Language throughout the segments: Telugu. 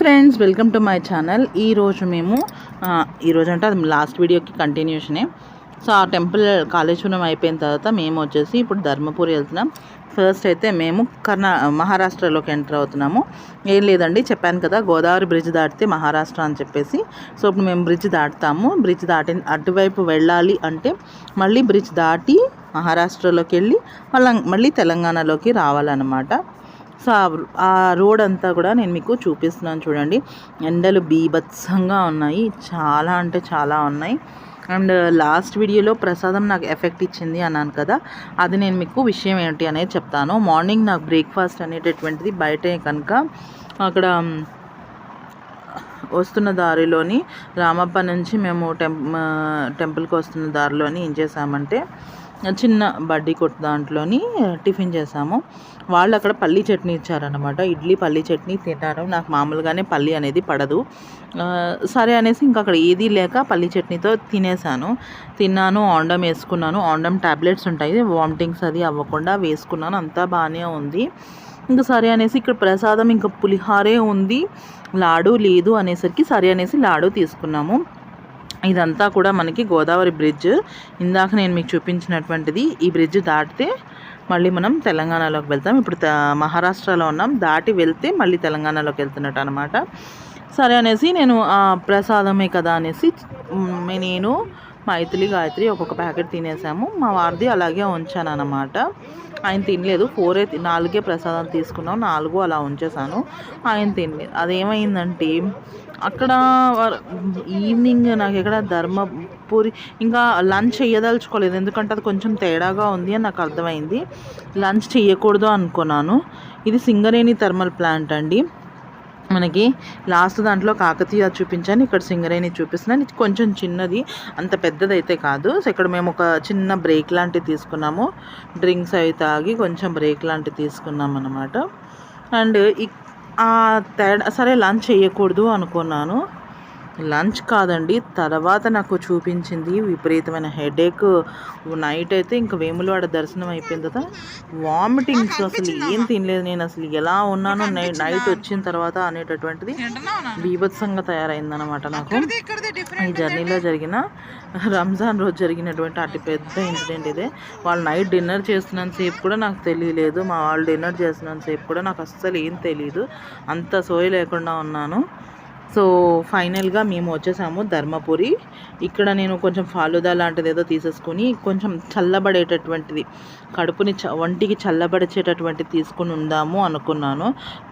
Friends, welcome to my channel. ఈరోజు మేము ఈరోజు అంటే అది లాస్ట్ వీడియోకి కంటిన్యూషనే. సో ఆ టెంపుల్ కాళేశ్వరం అయిపోయిన తర్వాత మేము వచ్చేసి ఇప్పుడు ధర్మపురి వెళ్తున్నాం. ఫస్ట్ అయితే మేము మహారాష్ట్రలోకి ఎంటర్ అవుతున్నాము. ఏం లేదండి, చెప్పాను కదా గోదావరి బ్రిడ్జ్ దాటితే మహారాష్ట్ర అని చెప్పేసి. సో ఇప్పుడు మేము బ్రిడ్జ్ దాటుతాము. బ్రిడ్జ్ దాటి అటువైపు వెళ్ళాలి అంటే మళ్ళీ బ్రిడ్జ్ దాటి మహారాష్ట్రలోకి వెళ్ళి మళ్ళీ తెలంగాణలోకి రావాలన్నమాట. సో ఆ రోడ్ అంతా కూడా నేను మీకు చూపిస్తున్నాను చూడండి. ఎండలు బీభత్సంగా ఉన్నాయి, చాలా అంటే చాలా ఉన్నాయి. అండ్ లాస్ట్ వీడియోలో ప్రసాదం నాకు ఎఫెక్ట్ ఇచ్చింది అన్నాను కదా, అది నేను మీకు విషయం ఏంటి అనేది చెప్తాను. మార్నింగ్ నాకు బ్రేక్ఫాస్ట్ అనేటటువంటిది బయటే కనుక అక్కడ వస్తున్న దారిలోని రామప్ప నుంచి మేము టెంపుల్కి వస్తున్న దారిలోని ఏం చేసామంటే చిన్న బడ్డీ కొట్టు దాంట్లోని టిఫిన్ చేసాము. వాళ్ళు అక్కడ పల్లీ చట్నీ ఇచ్చారనమాట. ఇడ్లీ పల్లీ చట్నీ తిన్నాను. నాకు మామూలుగానే పల్లీ అనేది పడదు. సరే అనేసి ఇంకా అక్కడ ఏదీ లేక పల్లీ చట్నీతో తిన్నాను. ఆండం వేసుకున్నాను. ఆండం ట్యాబ్లెట్స్ ఉంటాయి, వామిటింగ్స్ అది అవ్వకుండా వేసుకున్నాను. అంతా బాగానే ఉంది. ఇంకా సరే అనేసి ఇక్కడ ప్రసాదం ఇంకా పులిహారే ఉంది, లాడు లేదు అనేసరికి సరే అనేసి లాడు తీసుకున్నాము. ఇదంతా కూడా మనకి గోదావరి బ్రిడ్జ్, ఇందాక నేను మీకు చూపించినటువంటిది. ఈ బ్రిడ్జ్ దాటితే మళ్ళీ మనం తెలంగాణలోకి వెళ్తాం. ఇప్పుడు మహారాష్ట్రలో ఉన్నాం, దాటి వెళ్తే మళ్ళీ తెలంగాణలోకి వెళ్తున్నట్టు అనమాట. సరే అనేసి నేను ప్రసాదమే కదా అనేసి నేను మైథిలి గాయత్రి ఒక్కొక్క ప్యాకెట్ తినేసాము. మా వారిది అలాగే ఉంచాను అనమాట. ఆయన తినలేదు. 4 ప్రసాదం తీసుకున్నాం, 4 అలా ఉంచేసాను. ఆయన తినలేదు. అదేమైందంటే అక్కడ ఈవినింగ్ నాకు ఎక్కడ ధర్మపురి ఇంకా లంచ్ చేయదలుచుకోలేదు, ఎందుకంటే అది కొంచెం తేడాగా ఉంది అని నాకు అర్థమైంది. లంచ్ చేయకూడదు అనుకున్నాను. ఇది సింగరేణి థర్మల్ ప్లాంట్ అండి. మనకి లాస్ట్ దాంట్లో కాకతీయ చూపించాను, ఇక్కడ సింగరేణి చూపిస్తున్నాను. ఇది కొంచెం చిన్నది, అంత పెద్దదైతే కాదు. సో ఇక్కడ మేము ఒక చిన్న బ్రేక్ లాంటివి తీసుకున్నాము. డ్రింక్స్ అవి తాగి కొంచెం బ్రేక్ లాంటివి తీసుకున్నాం అన్నమాట. అండ్ సరే లంచ్ చేయకూడదు అనుకున్నాను. లంచ్ కాదండి, తర్వాత నాకు చూపించింది విపరీతమైన హెడేక్. నైట్ అయితే ఇంకా వేములవాడ దర్శనం అయిపోయిన తర్వాత వామిటింగ్స్, అసలు ఏం తినలేదు నేను. అసలు ఎలా ఉన్నానో నైట్ వచ్చిన తర్వాత అనేటటువంటిది బీభత్సంగా తయారైందనమాట నాకు. ఈ జర్నీలో రంజాన్ రోజు జరిగినటువంటి అతి పెద్ద ఇన్సిడెంట్ ఇదే. వాళ్ళు నైట్ డిన్నర్ చేస్తున్నంత సేపు కూడా నాకు తెలియలేదు, మా వాళ్ళు డిన్నర్ చేస్తున్నంత సేపు కూడా నాకు అస్సలు ఏం తెలియదు. అంత సోయి లేకుండా ఉన్నాను. సో ఫైనల్గా మేము వచ్చేసాము ధర్మపురి. ఇక్కడ నేను కొంచెం ఫాలుదా లాంటిది ఏదో తీసేసుకొని కొంచెం చల్లబడేటటువంటిది, కడుపుని ఒంటికి చల్లబడిచేటటువంటిది తీసుకుని ఉందాము అనుకున్నాను.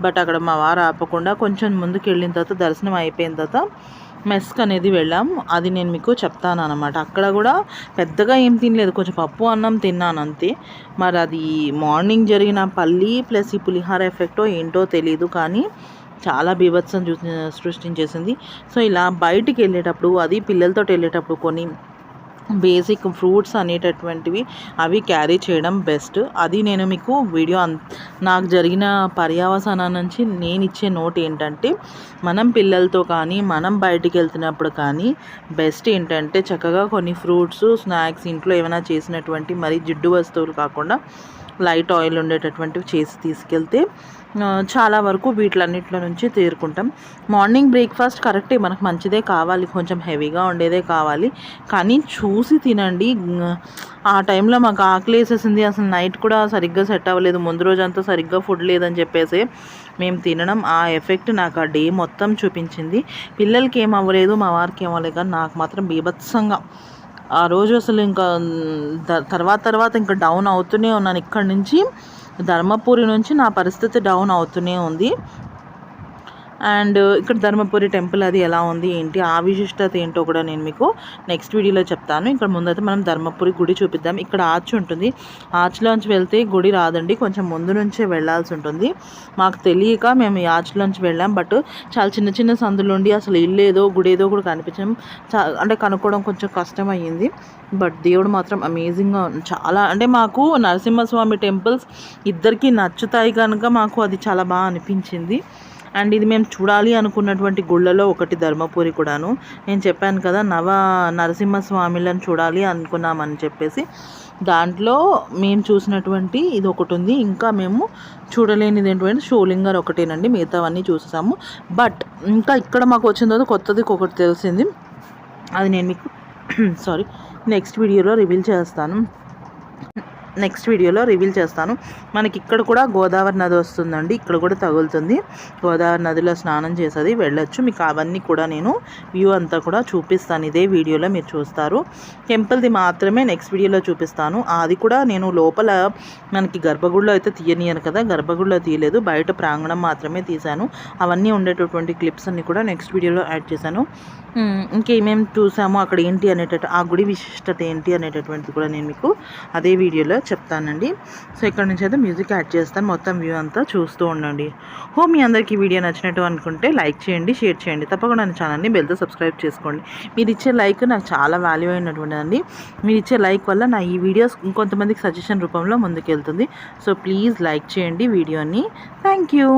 బట్ అక్కడ మా వారు ఆపకుండా కొంచెం ముందుకు వెళ్ళిన తర్వాత దర్శనం అయిపోయిన తర్వాత మెస్క్ అనేది వెళ్ళాం. అది నేను మీకు చెప్తాను అనమాట. అక్కడ కూడా పెద్దగా ఏం తినలేదు, కొంచెం పప్పు అన్నం తిన్నాను అంతే. మరి అది మార్నింగ్ జరిగిన పల్లి ప్లస్ ఈ పులిహార ఎఫెక్టో ఏంటో తెలీదు, కానీ చాలా బీభత్సం సృష్టించేసింది. సో ఇలా బయటికి వెళ్ళేటప్పుడు, అది పిల్లలతో వెళ్ళేటప్పుడు కొన్ని బేసిక్ ఫ్రూట్స్ అనేటటువంటివి అవి క్యారీ చేయడం బెస్ట్. అది నేను మీకు నాకు జరిగిన పర్యవసానం నుంచి నేను ఇచ్చే నోట్ ఏంటంటే, మనం పిల్లలతో కానీ మనం బయటికి వెళ్తున్నప్పుడు కానీ బెస్ట్ ఏంటంటే చక్కగా కొన్ని ఫ్రూట్స్, స్నాక్స్ ఇంట్లో ఏమైనా చేసినటువంటి మరి జిడ్డు వస్తువులు కాకుండా లైట్ ఆయిల్ ఉండేటటువంటివి చేసి తీసుకెళ్తే చాలా వరకు వీటిలన్నింటిలో నుంచి తేరుకుంటాం. మార్నింగ్ బ్రేక్ఫాస్ట్ కరెక్టే, మనకు మంచిదే కావాలి, కొంచెం హెవీగా ఉండేదే కావాలి, కానీ చూసి తినండి. ఆ టైంలో మాకు ఆకలి వేసేసింది, అసలు నైట్ కూడా సరిగ్గా సెట్ అవ్వలేదు, ముందు రోజంతా సరిగ్గా ఫుడ్ లేదని చెప్పేసి మేము తినడం, ఆ ఎఫెక్ట్ నాకు ఆ డే మొత్తం చూపించింది. పిల్లలకి ఏం అవ్వలేదు, మా వారికి ఏం అవ్వలేదు, కానీ నాకు మాత్రం బీభత్సంగా ఆ రోజు అసలు ఇంకా తర్వాత ఇంకా డౌన్ అవుతూనే ఉన్నాను. ఇక్కడి నుంచి ధర్మపురి నుంచి నా పరిస్థితి డౌన్ అవుతూనే ఉంది. అండ్ ఇక్కడ ధర్మపురి టెంపుల్ అది ఎలా ఉంది ఏంటి, ఆ విశిష్టత ఏంటో కూడా నేను మీకు నెక్స్ట్ వీడియోలో చెప్తాను. ఇక్కడ ముందైతే మనం ధర్మపురి గుడి చూపిద్దాం. ఇక్కడ ఆర్చ్ ఉంటుంది, ఆర్చ్లోంచి వెళ్తే గుడి రాదండి, కొంచెం ముందు నుంచే వెళ్ళాల్సి ఉంటుంది. మాకు తెలియక మేము ఈ ఆర్చ్లోంచి వెళ్ళాం, బట్ చాలా చిన్న చిన్న సందులుండి అసలు ఇల్లు ఏదో గుడి ఏదో కూడా కనిపించడం అంటే కనుక్కోవడం కొంచెం కష్టం అయ్యింది. బట్ దేవుడు మాత్రం అమేజింగ్గా చాలా, అంటే మాకు నరసింహస్వామి టెంపుల్స్ ఇద్దరికీ నచ్చుతాయి కనుక మాకు అది చాలా బాగా అనిపించింది. అండ్ ఇది మేము చూడాలి అనుకున్నటువంటి గుళ్ళలో ఒకటి ధర్మపురి కూడాను. నేను చెప్పాను కదా నరసింహస్వామిలను చూడాలి అనుకున్నామని చెప్పేసి. దాంట్లో మేము చూసినటువంటి ఇది ఒకటి ఉంది, ఇంకా మేము చూడలేనిది ఏంటంటే షోలింగర్ ఒకటేనండి, మిగతావన్నీ చూసేసాము. బట్ ఇంకా ఇక్కడ మాకు వచ్చిన తర్వాత కొత్తది ఒకటి తెలిసింది, అది నేను మీకు సారీ నెక్స్ట్ వీడియోలో రివీల్ చేస్తాను. మనకి ఇక్కడ కూడా గోదావరి నది వస్తుందండి, ఇక్కడ కూడా తగులుతుంది. గోదావరి నదిలో స్నానం చేసేది వెళ్ళొచ్చు. మీకు అవన్నీ కూడా నేను వ్యూ అంతా కూడా చూపిస్తాను, ఇదే వీడియోలో మీరు చూస్తారు. టెంపుల్ది మాత్రమే నెక్స్ట్ వీడియోలో చూపిస్తాను. అది కూడా నేను లోపల మనకి గర్భగుడిలో అయితే తీయనియను కదా, గర్భగుడిలో తీయలేదు, బయట ప్రాంగణం మాత్రమే తీశాను. అవన్నీ ఉండేటటువంటి క్లిప్స్ అన్నీ కూడా నెక్స్ట్ వీడియోలో యాడ్ చేశాను. ఇంకేమేమి చూసామో అక్కడ ఏంటి ఆ గుడి విశిష్టత ఏంటి అనేటటువంటిది కూడా నేను మీకు అదే వీడియోలో చెప్తానండి. సో ఇక్కడ నుంచి అయితే మ్యూజిక్ యాడ్ చేస్తాను, మొత్తం వ్యూ అంతా చూస్తూ ఉండండి. మీ అందరికీ వీడియో నచ్చినట్టు అనుకుంటే లైక్ చేయండి, షేర్ చేయండి, తప్పకుండా నా ఛానల్ని బెల్తో సబ్స్క్రైబ్ చేసుకోండి. మీరు ఇచ్చే లైక్ నాకు చాలా వాల్యూ అయినటువంటిదండి. మీరు ఇచ్చే లైక్ వల్ల నా ఈ వీడియోస్ ఇంకొంతమందికి సజెషన్ రూపంలో ముందుకెళ్తుంది. సో ప్లీజ్ లైక్ చేయండి వీడియోని. Thank you.